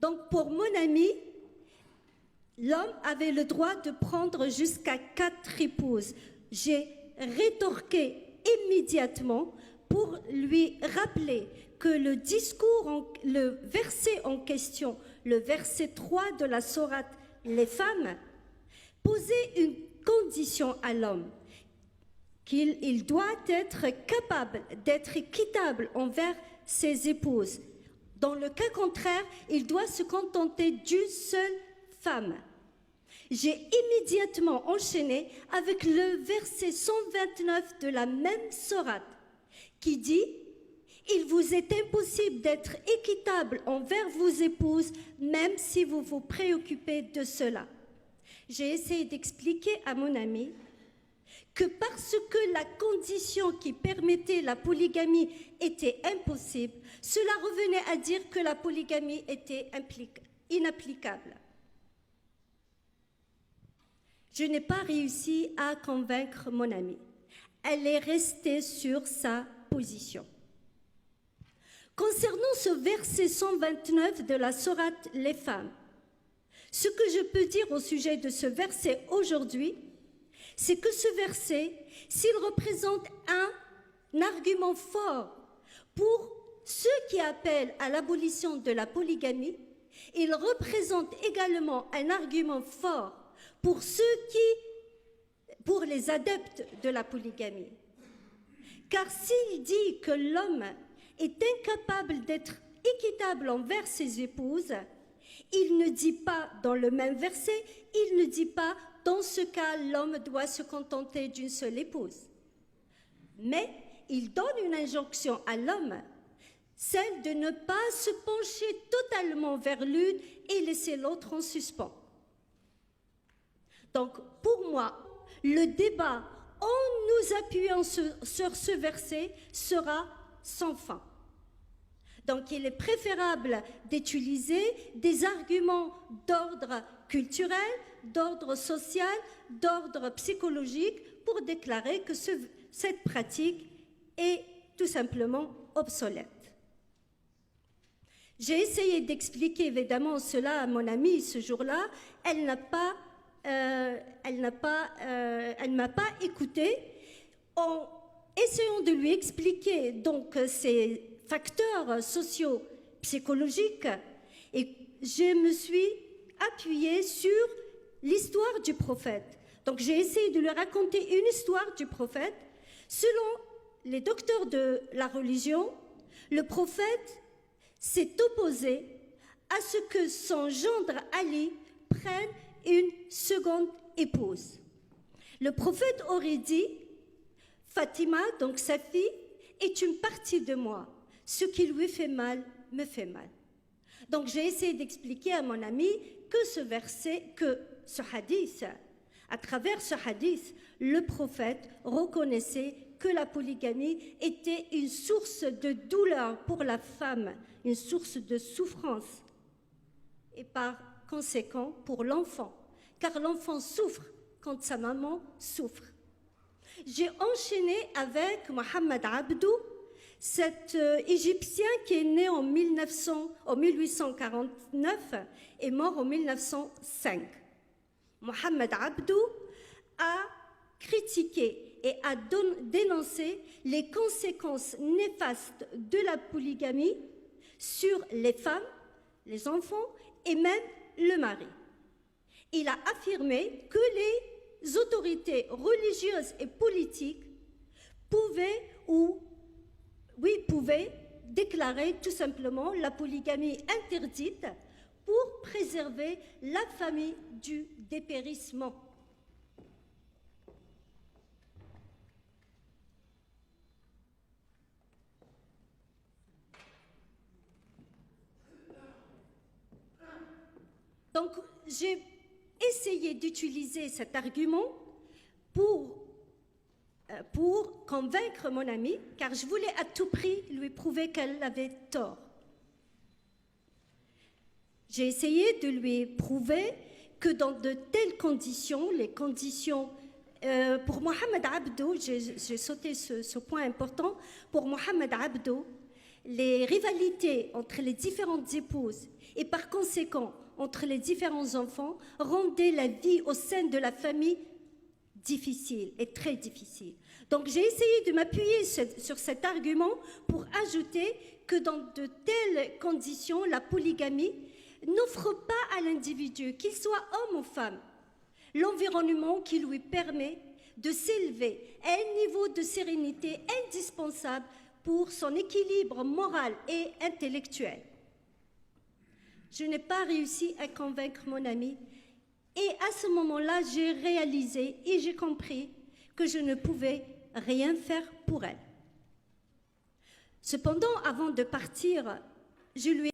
Donc pour mon ami, l'homme avait le droit de prendre jusqu'à 4 épouses. J'ai rétorqué immédiatement pour lui rappeler que le verset en question, le verset 3 de la sourate Les femmes, posait une condition à l'homme, qu'il doit être capable d'être équitable envers ses épouses. Dans le cas contraire, il doit se contenter d'une seule femme. J'ai immédiatement enchaîné avec le verset 129 de la même sourate qui dit « Il vous est impossible d'être équitable envers vos épouses, même si vous vous préoccupez de cela. » J'ai essayé d'expliquer à mon ami que parce que la condition qui permettait la polygamie était impossible, cela revenait à dire que la polygamie était inapplicable. Je n'ai pas réussi à convaincre mon amie. Elle est restée sur sa position. Concernant ce verset 129 de la sourate Les femmes, ce que je peux dire au sujet de ce verset aujourd'hui, c'est que ce verset, s'il représente un argument fort pour ceux qui appellent à l'abolition de la polygamie, il représente également un argument fort pour les adeptes de la polygamie. Car s'il dit que l'homme est incapable d'être équitable envers ses épouses, il ne dit pas dans le même verset, il ne dit pas dans ce cas l'homme doit se contenter d'une seule épouse. Mais il donne une injonction à l'homme, celle de ne pas se pencher totalement vers l'une et laisser l'autre en suspens. Donc, pour moi, le débat, en nous appuyant sur ce verset, sera sans fin. Donc, il est préférable d'utiliser des arguments d'ordre culturel, d'ordre social, d'ordre psychologique pour déclarer que cette pratique est tout simplement obsolète. J'ai essayé d'expliquer évidemment cela à mon amie ce jour-là. Elle ne m'a pas écoutée. En essayant de lui expliquer donc ces facteurs sociaux, psychologiques, et je me suis appuyée sur l'histoire du prophète. Donc j'ai essayé de lui raconter une histoire du prophète. Selon les docteurs de la religion, le prophète s'est opposé à ce que son gendre Ali prenne une seconde épouse. Le prophète aurait dit « Fatima, donc sa fille, est une partie de moi. Ce qui lui fait mal, me fait mal. » Donc j'ai essayé d'expliquer à mon ami que ce hadith, à travers ce hadith, le prophète reconnaissait que la polygamie était une source de douleur pour la femme, une source de souffrance, et par conséquent pour l'enfant, car l'enfant souffre quand sa maman souffre. J'ai enchaîné avec Mohamed Abdou, cet Égyptien qui est né en 1849 et mort en 1905. Mohamed Abdou a critiqué et a dénoncé les conséquences néfastes de la polygamie sur les femmes, les enfants et même le mari. Il a affirmé que les autorités religieuses et politiques pouvaient déclarer tout simplement la polygamie interdite pour préserver la famille du dépérissement. Donc, j'ai essayé d'utiliser cet argument pour convaincre mon amie, car je voulais à tout prix lui prouver qu'elle avait tort. J'ai essayé de lui prouver que dans de telles conditions, les conditions pour Mohamed Abdou, j'ai sauté ce point important, pour Mohamed Abdou, les rivalités entre les différentes épouses et par conséquent entre les différents enfants rendaient la vie au sein de la famille difficile et très difficile. Donc j'ai essayé de m'appuyer sur cet argument pour ajouter que dans de telles conditions, la polygamie n'offre pas à l'individu, qu'il soit homme ou femme, l'environnement qui lui permet de s'élever à un niveau de sérénité indispensable pour son équilibre moral et intellectuel. Je n'ai pas réussi à convaincre mon amie et à ce moment-là, j'ai réalisé et j'ai compris que je ne pouvais rien faire pour elle. Cependant, avant de partir, je lui ai